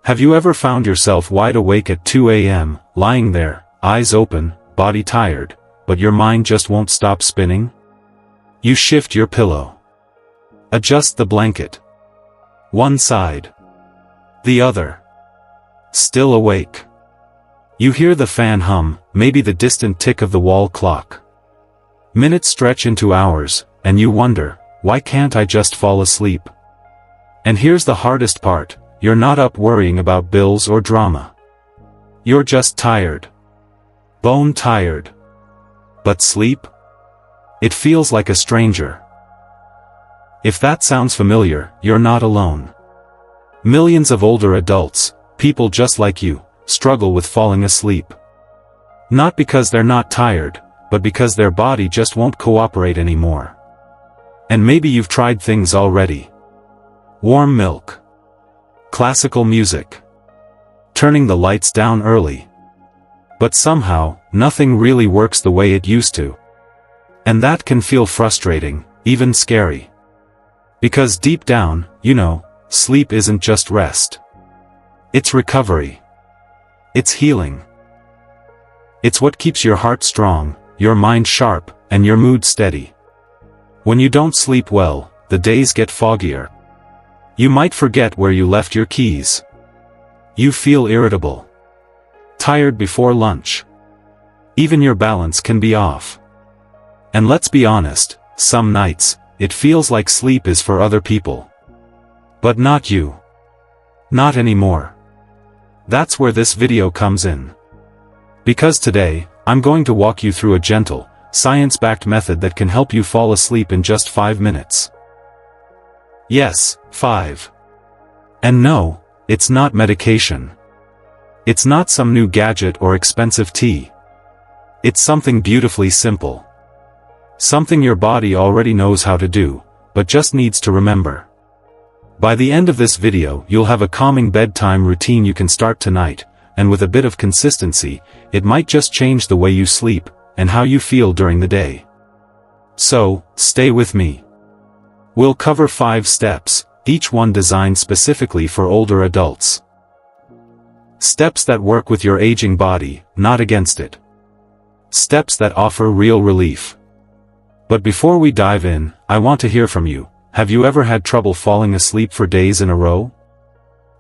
Have you ever found yourself wide awake at 2 a.m., lying there, eyes open, body tired, but your mind just won't stop spinning? You shift your pillow. Adjust the blanket. One side. The other. Still awake. You hear the fan hum, maybe the distant tick of the wall clock. Minutes stretch into hours, and you wonder, why can't I just fall asleep? And here's the hardest part, you're not up worrying about bills or drama. You're just tired. Bone tired. But sleep? It feels like a stranger. If that sounds familiar, you're not alone. Millions of older adults, people just like you, struggle with falling asleep. Not because they're not tired, but because their body just won't cooperate anymore. And maybe you've tried things already. Warm milk. Classical music. Turning the lights down early. But somehow, nothing really works the way it used to. And that can feel frustrating, even scary. Because deep down, you know, sleep isn't just rest. It's recovery. It's healing. It's what keeps your heart strong, your mind sharp, and your mood steady. When you don't sleep well, the days get foggier. You might forget where you left your keys. You feel irritable. Tired before lunch. Even your balance can be off. And let's be honest, some nights, it feels like sleep is for other people. But not you. Not anymore. That's where this video comes in. Because today, I'm going to walk you through a gentle, science-backed method that can help you fall asleep in just 5 minutes. Yes, 5. And no, it's not medication. It's not some new gadget or expensive tea. It's something beautifully simple. Something your body already knows how to do, but just needs to remember. By the end of this video, you'll have a calming bedtime routine you can start tonight, and with a bit of consistency, it might just change the way you sleep, and how you feel during the day. So, stay with me. We'll cover 5 steps, each one designed specifically for older adults. Steps that work with your aging body, not against it. Steps that offer real relief. But before we dive in, I want to hear from you. Have you ever had trouble falling asleep for days in a row?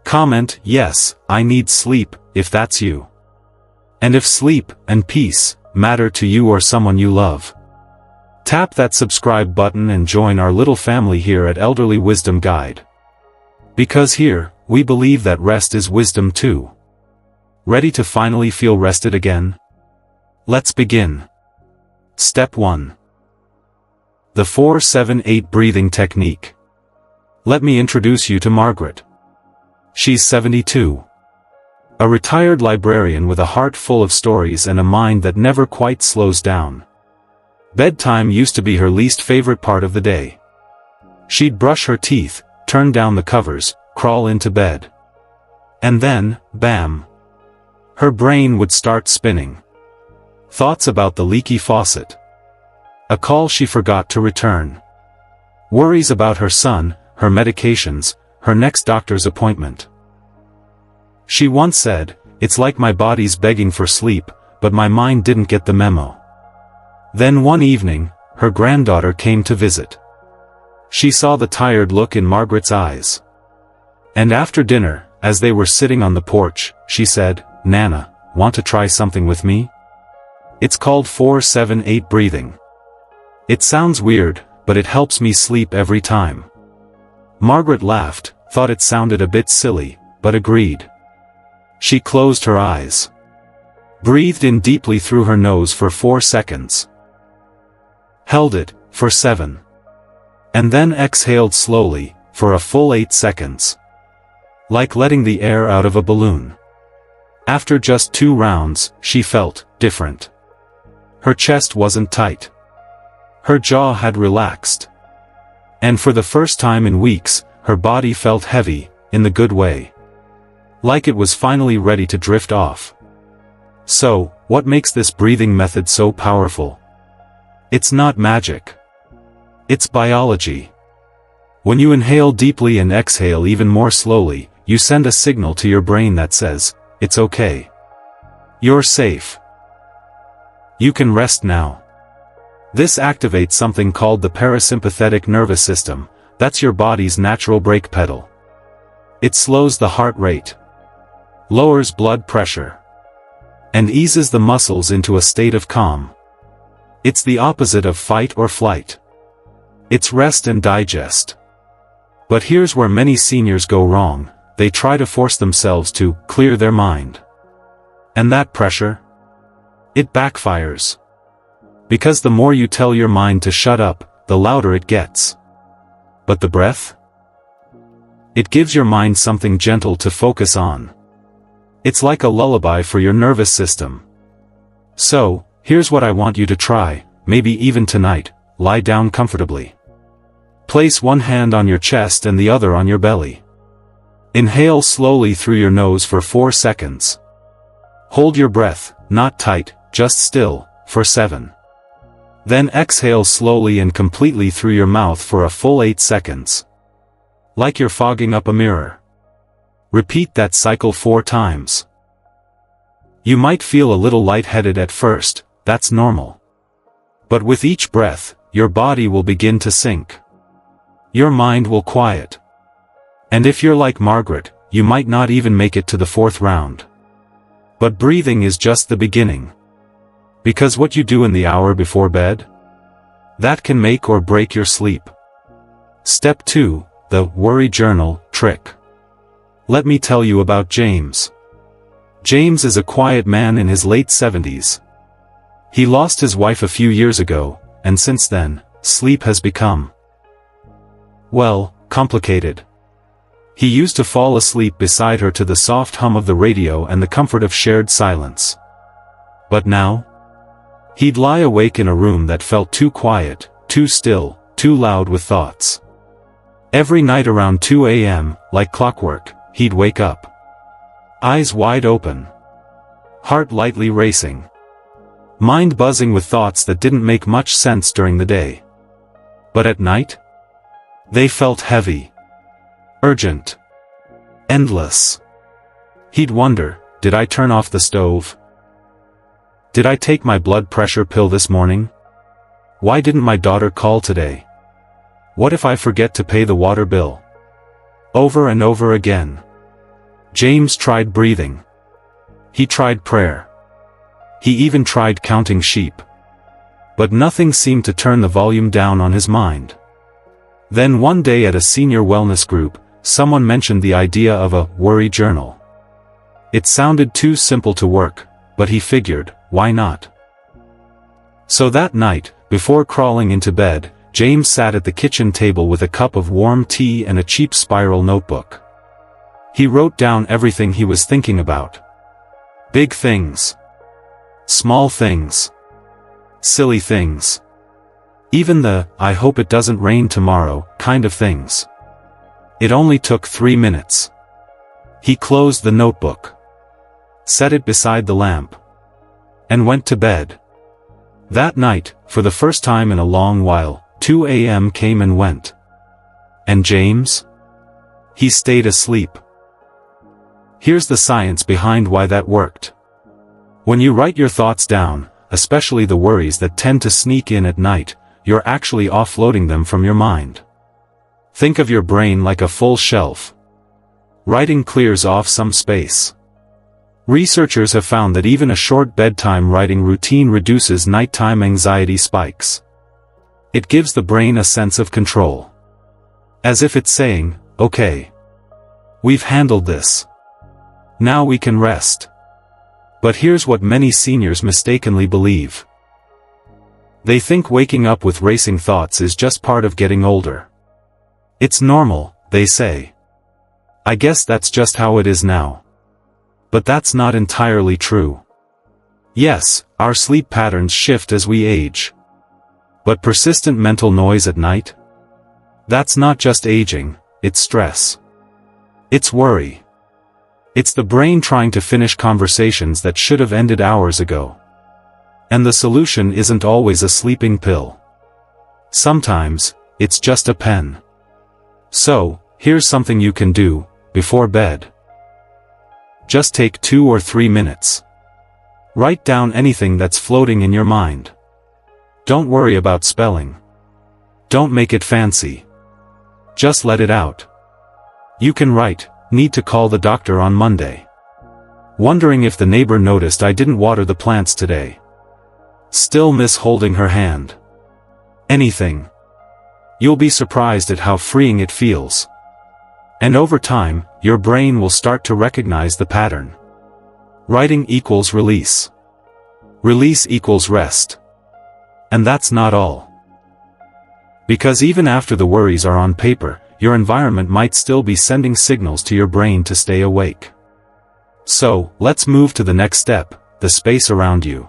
Comment, yes, I need sleep, if that's you. And if sleep and peace matter to you or someone you love. Tap that subscribe button and join our little family here at Elderly Wisdom Guide. Because here, we believe that rest is wisdom too. Ready to finally feel rested again? Let's begin. Step 1. The 4-7-8 breathing technique. Let me introduce you to Margaret. She's 72. A retired librarian with a heart full of stories and a mind that never quite slows down. Bedtime used to be her least favorite part of the day. She'd brush her teeth, turn down the covers, crawl into bed. And then, bam! Her brain would start spinning. Thoughts about the leaky faucet. A call she forgot to return. Worries about her son, her medications, her next doctor's appointment. She once said, "It's like my body's begging for sleep, but my mind didn't get the memo." Then one evening, her granddaughter came to visit. She saw the tired look in Margaret's eyes. And after dinner, as they were sitting on the porch, she said, "Nana, want to try something with me? It's called 4-7-8 breathing. It sounds weird, but it helps me sleep every time." Margaret laughed, thought it sounded a bit silly, but agreed. She closed her eyes. Breathed in deeply through her nose for 4 seconds. Held it, for 7. And then exhaled slowly, for a full 8 seconds. Like letting the air out of a balloon. After just 2 rounds, she felt different. Her chest wasn't tight. Her jaw had relaxed. And for the first time in weeks, her body felt heavy, in the good way. Like it was finally ready to drift off. So, what makes this breathing method so powerful? It's not magic. It's biology. When you inhale deeply and exhale even more slowly, you send a signal to your brain that says, "It's okay. You're safe. You can rest now." This activates something called the parasympathetic nervous system. That's your body's natural brake pedal. It slows the heart rate, lowers blood pressure, and eases the muscles into a state of calm. It's the opposite of fight or flight. It's rest and digest. But here's where many seniors go wrong. They try to force themselves to clear their mind. And that pressure? It backfires. Because the more you tell your mind to shut up, the louder it gets. But the breath? It gives your mind something gentle to focus on. It's like a lullaby for your nervous system. So, here's what I want you to try, maybe even tonight. Lie down comfortably. Place one hand on your chest and the other on your belly. Inhale slowly through your nose for 4 seconds. Hold your breath, not tight, just still, for 7. Then exhale slowly and completely through your mouth for a full 8 seconds. Like you're fogging up a mirror. Repeat that cycle 4 times. You might feel a little lightheaded at first, that's normal. But with each breath, your body will begin to sink. Your mind will quiet. And if you're like Margaret, you might not even make it to the 4th round. But breathing is just the beginning. Because what you do in the hour before bed, that can make or break your sleep. Step 2, the worry journal trick. Let me tell you about James. James is a quiet man in his late 70s. He lost his wife a few years ago, and since then, sleep has become, well, complicated. He used to fall asleep beside her to the soft hum of the radio and the comfort of shared silence. But now, he'd lie awake in a room that felt too quiet, too still, too loud with thoughts. Every night around 2 a.m., like clockwork, he'd wake up. Eyes wide open. Heart lightly racing. Mind buzzing with thoughts that didn't make much sense during the day. But at night? They felt heavy. Urgent. Endless. He'd wonder, did I turn off the stove? Did I take my blood pressure pill this morning? Why didn't my daughter call today? What if I forget to pay the water bill? Over and over again. James tried breathing. He tried prayer. He even tried counting sheep. But nothing seemed to turn the volume down on his mind. Then one day at a senior wellness group, someone mentioned the idea of a worry journal. It sounded too simple to work, but he figured, why not? So that night, before crawling into bed, James sat at the kitchen table with a cup of warm tea and a cheap spiral notebook. He wrote down everything he was thinking about. Big things. Small things. Silly things. Even the, "I hope it doesn't rain tomorrow," kind of things. It only took 3 minutes. He closed the notebook, set it beside the lamp, and went to bed. That night, for the first time in a long while, 2 a.m. came and went. And James? He stayed asleep. Here's the science behind why that worked. When you write your thoughts down, especially the worries that tend to sneak in at night, you're actually offloading them from your mind. Think of your brain like a full shelf. Writing clears off some space. Researchers have found that even a short bedtime writing routine reduces nighttime anxiety spikes. It gives the brain a sense of control. As if it's saying, okay, we've handled this. Now we can rest. But here's what many seniors mistakenly believe. They think waking up with racing thoughts is just part of getting older. It's normal, they say. I guess that's just how it is now. But that's not entirely true. Yes, our sleep patterns shift as we age. But persistent mental noise at night? That's not just aging, it's stress. It's worry. It's the brain trying to finish conversations that should have ended hours ago. And the solution isn't always a sleeping pill. Sometimes, it's just a pen. So, here's something you can do. before bed. Just take 2 or 3 minutes. Write down anything that's floating in your mind. Don't worry about spelling. Don't make it fancy. Just let it out. You can write, "Need to call the doctor on Monday. Wondering if the neighbor noticed I didn't water the plants today. Still miss holding her hand." Anything. You'll be surprised at how freeing it feels. And over time, your brain will start to recognize the pattern. Writing equals release. Release equals rest. And that's not all. Because even after the worries are on paper, your environment might still be sending signals to your brain to stay awake. So, let's move to the next step, the space around you.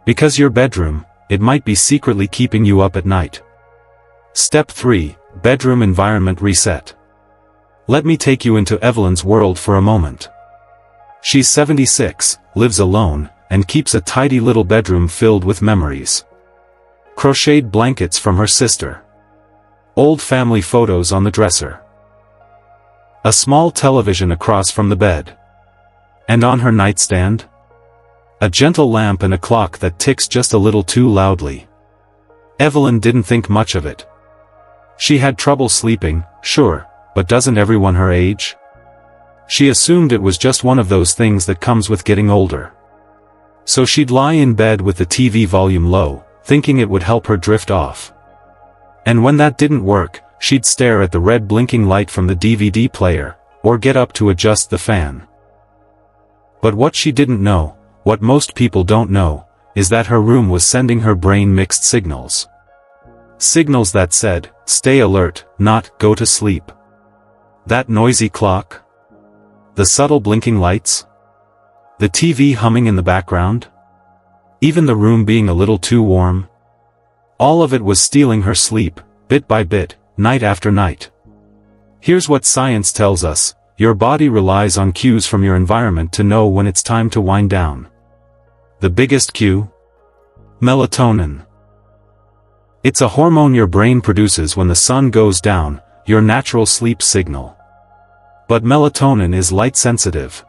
Because your bedroom, it might be secretly keeping you up at night. Step 3, Bedroom Environment Reset. Let me take you into Evelyn's world for a moment. She's 76, lives alone, and keeps a tidy little bedroom filled with memories. Crocheted blankets from her sister. Old family photos on the dresser. A small television across from the bed. And on her nightstand? A gentle lamp and a clock that ticks just a little too loudly. Evelyn didn't think much of it. She had trouble sleeping, sure, but doesn't everyone her age? She assumed it was just one of those things that comes with getting older. So she'd lie in bed with the TV volume low, thinking it would help her drift off. And when that didn't work, she'd stare at the red blinking light from the DVD player, or get up to adjust the fan. But what she didn't know, what most people don't know, is that her room was sending her brain mixed signals. Signals that said, "Stay alert," not "Go to sleep." That noisy clock? The subtle blinking lights? The TV humming in the background? Even the room being a little too warm? All of it was stealing her sleep, bit by bit, night after night. Here's what science tells us: your body relies on cues from your environment to know when it's time to wind down. The biggest cue? Melatonin. It's a hormone your brain produces when the sun goes down, your natural sleep signal. But melatonin is light sensitive.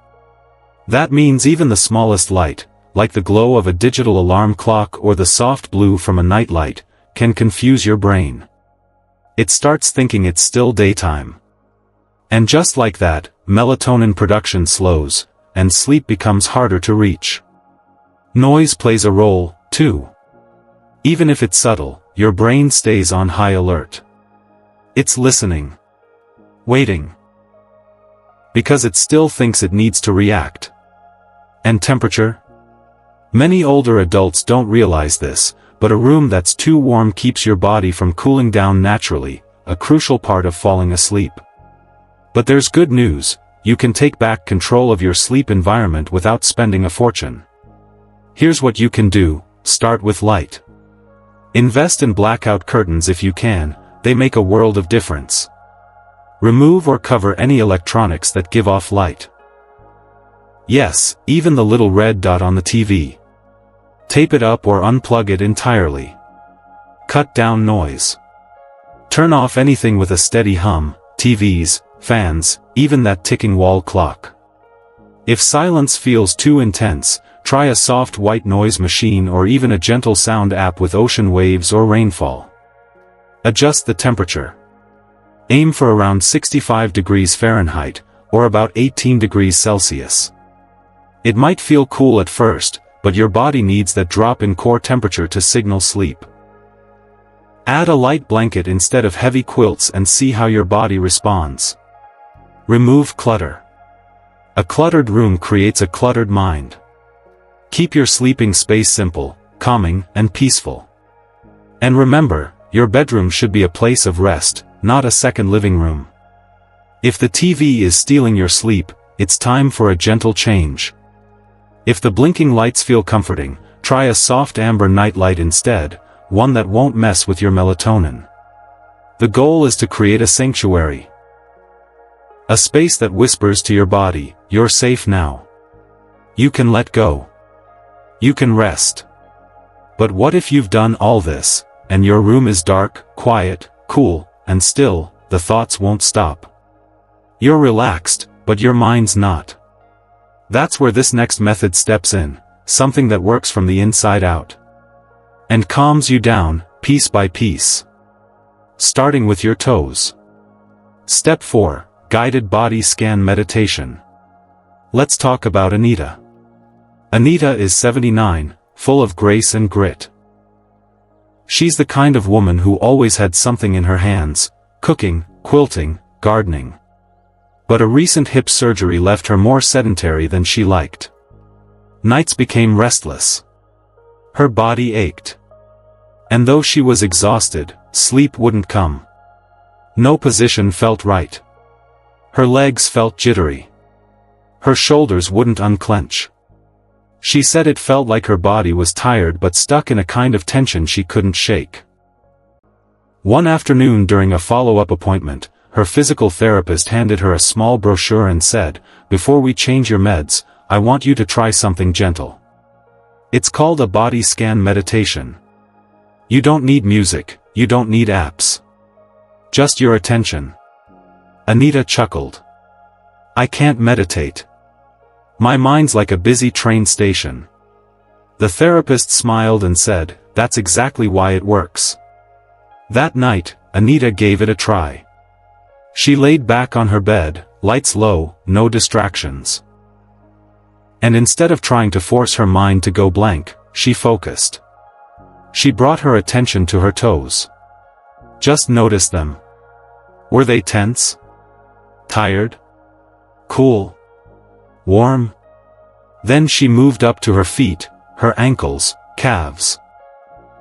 That means even the smallest light, like the glow of a digital alarm clock or the soft blue from a nightlight, can confuse your brain. It starts thinking it's still daytime. And just like that, melatonin production slows, and sleep becomes harder to reach. Noise plays a role, too. Even if it's subtle, your brain stays on high alert. It's listening. Waiting. Because it still thinks it needs to react. And temperature? Many older adults don't realize this, but a room that's too warm keeps your body from cooling down naturally, a crucial part of falling asleep. But there's good news: you can take back control of your sleep environment without spending a fortune. Here's what you can do: start with light. Invest in blackout curtains if you can, they make a world of difference. Remove or cover any electronics that give off light. Yes, even the little red dot on the TV. Tape it up or unplug it entirely. Cut down noise. Turn off anything with a steady hum, TVs, fans, even that ticking wall clock. If silence feels too intense, try a soft white noise machine or even a gentle sound app with ocean waves or rainfall. Adjust the temperature. Aim for around 65 degrees Fahrenheit, or about 18 degrees Celsius. It might feel cool at first, but your body needs that drop in core temperature to signal sleep. Add a light blanket instead of heavy quilts and see how your body responds. Remove clutter. A cluttered room creates a cluttered mind. Keep your sleeping space simple, calming, and peaceful. And remember, your bedroom should be a place of rest, not a second living room. If the TV is stealing your sleep, it's time for a gentle change. If the blinking lights feel comforting, try a soft amber nightlight instead, one that won't mess with your melatonin. The goal is to create a sanctuary. A space that whispers to your body, "You're safe now. You can let go. You can rest." But what if you've done all this, and your room is dark, quiet, cool, and still, the thoughts won't stop? You're relaxed, but your mind's not. That's where this next method steps in, something that works from the inside out. And calms you down, piece by piece. Starting with your toes. Step 4, Guided Body Scan Meditation. Let's talk about Anita. Anita is 79, full of grace and grit. She's the kind of woman who always had something in her hands, cooking, quilting, gardening. But a recent hip surgery left her more sedentary than she liked. Nights became restless. Her body ached. And though she was exhausted, sleep wouldn't come. No position felt right. Her legs felt jittery. Her shoulders wouldn't unclench. She said it felt like her body was tired but stuck in a kind of tension she couldn't shake. One afternoon during a follow-up appointment, her physical therapist handed her a small brochure and said, "Before we change your meds, I want you to try something gentle. It's called a body scan meditation. You don't need music, you don't need apps. Just your attention." Anita chuckled. "I can't meditate. My mind's like a busy train station." The therapist smiled and said, "That's exactly why it works." That night, Anita gave it a try. She laid back on her bed, lights low, no distractions. And instead of trying to force her mind to go blank, she focused. She brought her attention to her toes. Just notice them. Were they tense? Tired? Cool? Warm? Then she moved up to her feet, her ankles, calves.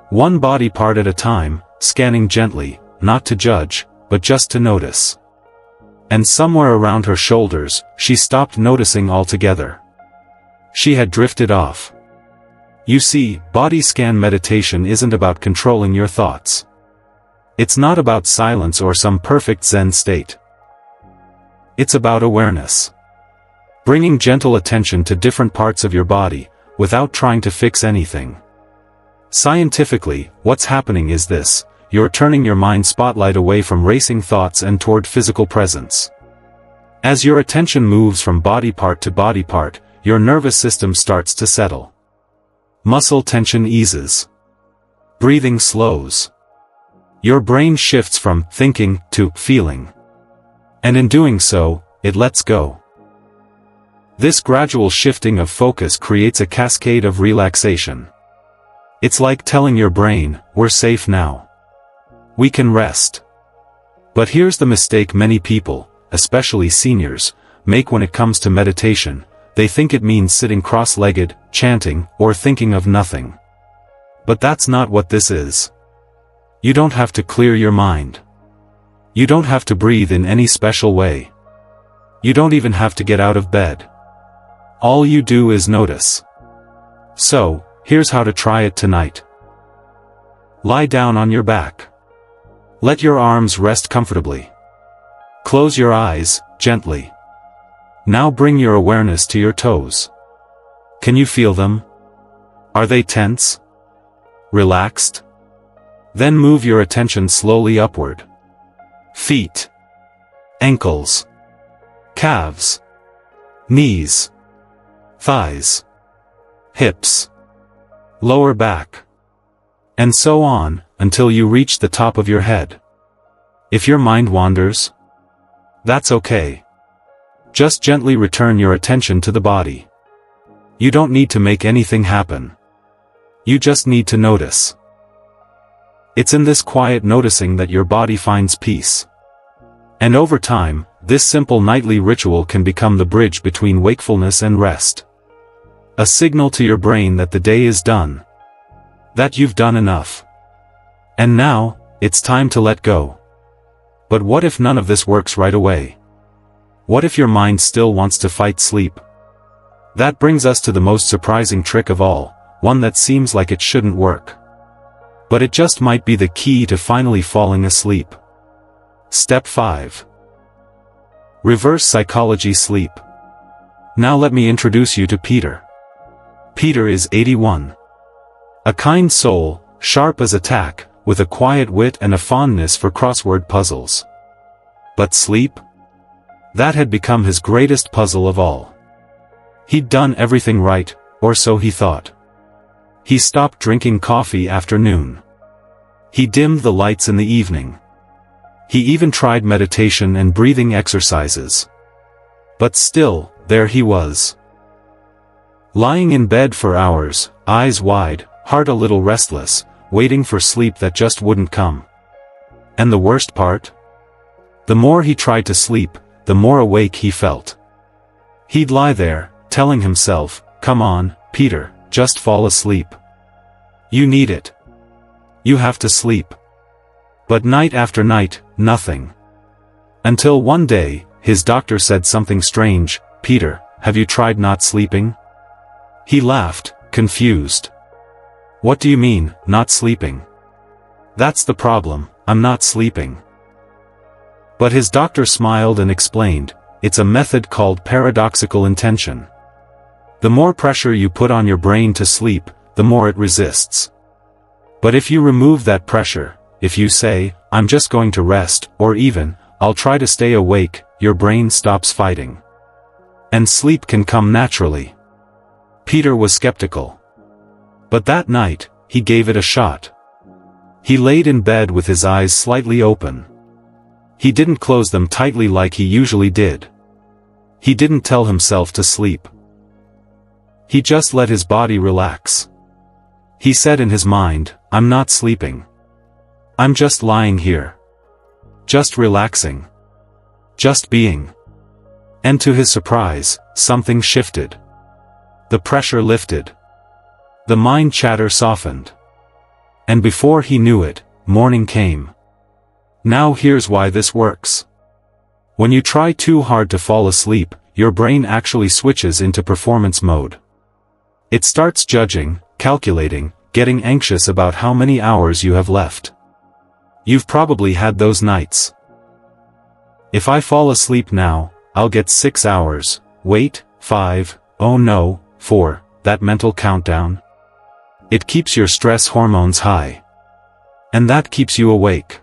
One body part at a time, scanning gently, not to judge, but just to notice. And somewhere around her shoulders, she stopped noticing altogether. She had drifted off. You see, body scan meditation isn't about controlling your thoughts. It's not about silence or some perfect Zen state. It's about awareness. Bringing gentle attention to different parts of your body, without trying to fix anything. Scientifically, what's happening is this: you're turning your mind spotlight away from racing thoughts and toward physical presence. As your attention moves from body part to body part, your nervous system starts to settle. Muscle tension eases. Breathing slows. Your brain shifts from thinking to feeling. And in doing so, it lets go. This gradual shifting of focus creates a cascade of relaxation. It's like telling your brain, "We're safe now. We can rest." But here's the mistake many people, especially seniors, make when it comes to meditation. They think it means sitting cross-legged, chanting, or thinking of nothing. But that's not what this is. You don't have to clear your mind. You don't have to breathe in any special way. You don't even have to get out of bed. All you do is notice. So, here's how to try it tonight. Lie down on your back. Let your arms rest comfortably. Close your eyes, gently. Now bring your awareness to your toes. Can you feel them? Are they tense? Relaxed? Then move your attention slowly upward. Feet. Ankles. Calves. Knees. Thighs. Hips. Lower back. And so on, until you reach the top of your head. If your mind wanders, that's okay. Just gently return your attention to the body. You don't need to make anything happen. You just need to notice. It's in this quiet noticing that your body finds peace. And over time, this simple nightly ritual can become the bridge between wakefulness and rest. A signal to your brain that the day is done. That you've done enough. And now, it's time to let go. But what if none of this works right away? What if your mind still wants to fight sleep? That brings us to the most surprising trick of all, one that seems like it shouldn't work. But it just might be the key to finally falling asleep. Step 5. Reverse psychology sleep. Now let me introduce you to Peter. Peter is 81. A kind soul, sharp as a tack, with a quiet wit and a fondness for crossword puzzles. But sleep? That had become his greatest puzzle of all. He'd done everything right, or so he thought. He stopped drinking coffee after noon. He dimmed the lights in the evening. He even tried meditation and breathing exercises. But still, there he was. Lying in bed for hours, eyes wide, heart a little restless, waiting for sleep that just wouldn't come. And the worst part? The more he tried to sleep, the more awake he felt. He'd lie there, telling himself, "Come on, Peter, just fall asleep. You need it. You have to sleep." But night after night, nothing. Until one day, his doctor said something strange. "Peter, have you tried not sleeping?" He laughed, confused. "What do you mean, not sleeping?" "That's the problem, I'm not sleeping." But his doctor smiled and explained, "It's a method called paradoxical intention. The more pressure you put on your brain to sleep, the more it resists. But if you remove that pressure, if you say, 'I'm just going to rest,' or even, 'I'll try to stay awake,' your brain stops fighting. And sleep can come naturally." Peter was skeptical. But that night, he gave it a shot. He laid in bed with his eyes slightly open. He didn't close them tightly like he usually did. He didn't tell himself to sleep. He just let his body relax. He said in his mind, "I'm not sleeping. I'm just lying here. Just relaxing. Just being." And to his surprise, something shifted. The pressure lifted. The mind chatter softened. And before he knew it, morning came. Now here's why this works. When you try too hard to fall asleep, your brain actually switches into performance mode. It starts judging, calculating, getting anxious about how many hours you have left. You've probably had those nights. "If I fall asleep now, I'll get 6 hours, wait, 5, oh no, 4, that mental countdown. It keeps your stress hormones high. And that keeps you awake.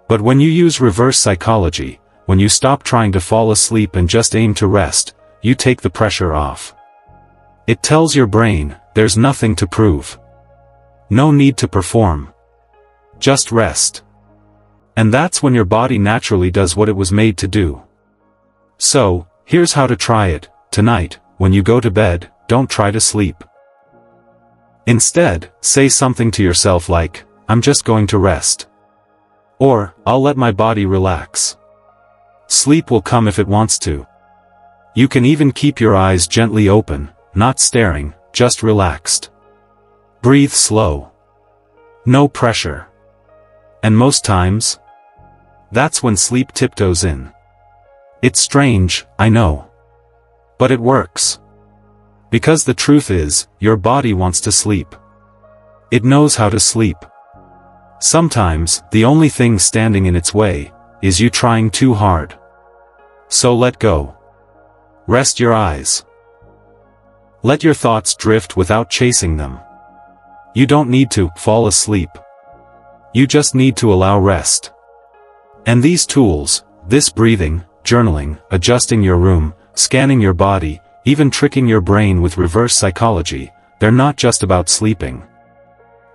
But when you use reverse psychology, when you stop trying to fall asleep and just aim to rest, you take the pressure off. It tells your brain, there's nothing to prove. No need to perform. Just rest." And that's when your body naturally does what it was made to do. So, here's how to try it. Tonight, when you go to bed, don't try to sleep. Instead, say something to yourself like, "I'm just going to rest." Or, "I'll let my body relax." Sleep will come if it wants to. You can even keep your eyes gently open, not staring, just relaxed. Breathe slow. No pressure. And most times, that's when sleep tiptoes in. It's strange, I know. But it works. Because the truth is, your body wants to sleep. It knows how to sleep. Sometimes, the only thing standing in its way, is you trying too hard. So let go. Rest your eyes. Let your thoughts drift without chasing them. You don't need to fall asleep. You just need to allow rest. And these tools, this breathing, journaling, adjusting your room, scanning your body, even tricking your brain with reverse psychology, they're not just about sleeping.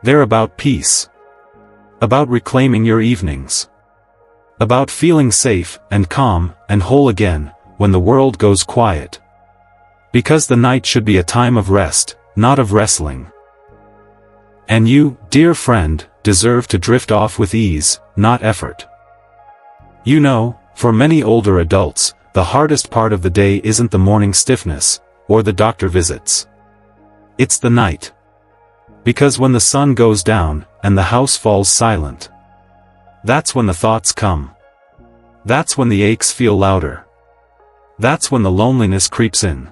They're about peace. About reclaiming your evenings. About feeling safe, and calm, and whole again, when the world goes quiet. Because the night should be a time of rest, not of wrestling. And you, dear friend, deserve to drift off with ease, not effort. You know, for many older adults, the hardest part of the day isn't the morning stiffness, or the doctor visits. It's the night. Because when the sun goes down, and the house falls silent, that's when the thoughts come. That's when the aches feel louder. That's when the loneliness creeps in.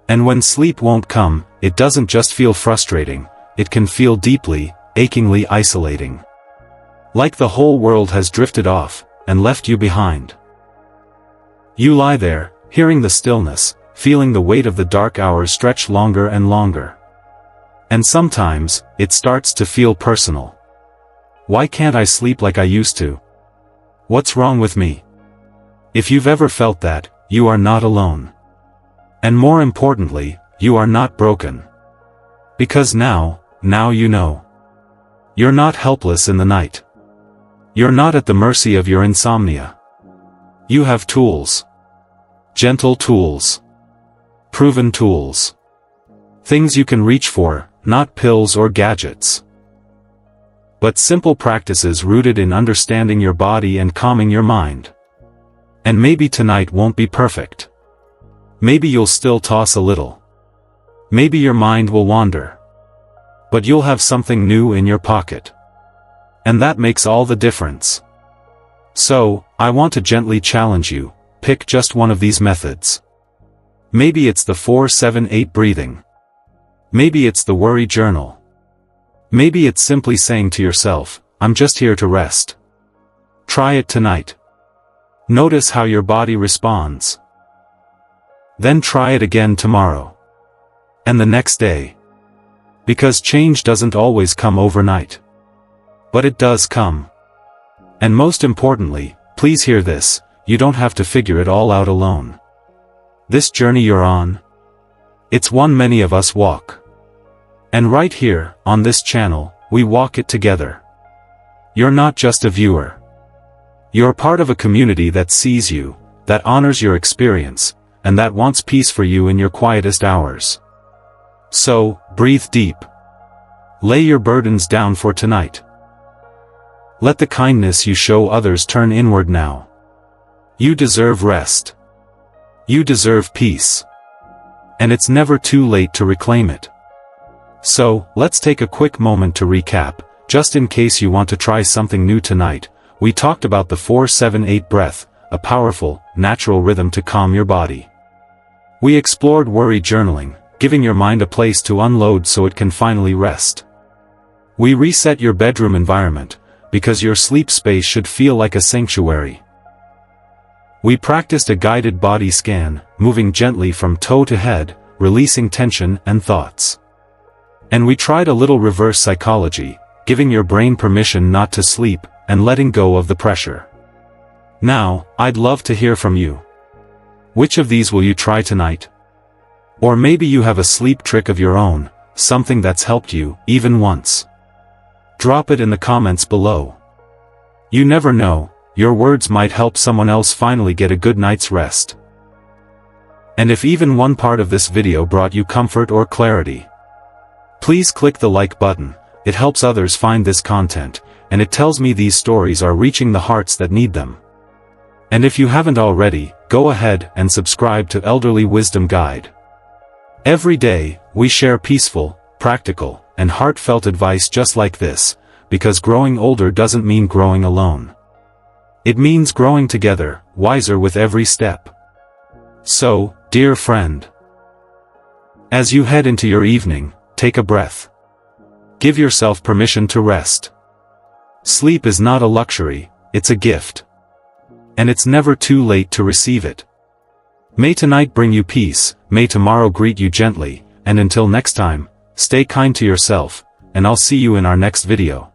And when sleep won't come, it doesn't just feel frustrating, it can feel deeply, achingly isolating. Like the whole world has drifted off, and left you behind. You lie there, hearing the stillness, feeling the weight of the dark hours stretch longer and longer. And sometimes, it starts to feel personal. Why can't I sleep like I used to? What's wrong with me? If you've ever felt that, you are not alone. And more importantly, you are not broken. Because now you know. You're not helpless in the night. You're not at the mercy of your insomnia. You have tools. Gentle tools. Proven tools. Things you can reach for, not pills or gadgets. But simple practices rooted in understanding your body and calming your mind. And maybe tonight won't be perfect. Maybe you'll still toss a little. Maybe your mind will wander. But you'll have something new in your pocket. And that makes all the difference. So, I want to gently challenge you, pick just one of these methods. Maybe it's the 4-7-8 breathing. Maybe it's the worry journal. Maybe it's simply saying to yourself, I'm just here to rest. Try it tonight. Notice how your body responds. Then try it again tomorrow. And the next day. Because change doesn't always come overnight. But it does come. And most importantly, please hear this, you don't have to figure it all out alone. This journey you're on, it's one many of us walk. And right here, on this channel, we walk it together. You're not just a viewer. You're part of a community that sees you, that honors your experience, and that wants peace for you in your quietest hours. So, breathe deep. Lay your burdens down for tonight. Let the kindness you show others turn inward now. You deserve rest. You deserve peace. And it's never too late to reclaim it. So, let's take a quick moment to recap, just in case you want to try something new tonight. We talked about the 4-7-8 breath, a powerful, natural rhythm to calm your body. We explored worry journaling, giving your mind a place to unload so it can finally rest. We reset your bedroom environment, because your sleep space should feel like a sanctuary. We practiced a guided body scan, moving gently from toe to head, releasing tension and thoughts. And we tried a little reverse psychology, giving your brain permission not to sleep, and letting go of the pressure. Now, I'd love to hear from you. Which of these will you try tonight? Or maybe you have a sleep trick of your own, something that's helped you, even once. Drop it in the comments below. You never know, your words might help someone else finally get a good night's rest. And if even one part of this video brought you comfort or clarity, please click the like button. It helps others find this content, and it tells me these stories are reaching the hearts that need them. And if you haven't already, go ahead and subscribe to Elderly Wisdom Guide. Every day, we share peaceful, practical, and heartfelt advice just like this, because growing older doesn't mean growing alone. It means growing together, wiser with every step. So, dear friend, as you head into your evening, take a breath. Give yourself permission to rest. Sleep is not a luxury, it's a gift. And it's never too late to receive it. May tonight bring you peace, may tomorrow greet you gently, and until next time, stay kind to yourself, and I'll see you in our next video.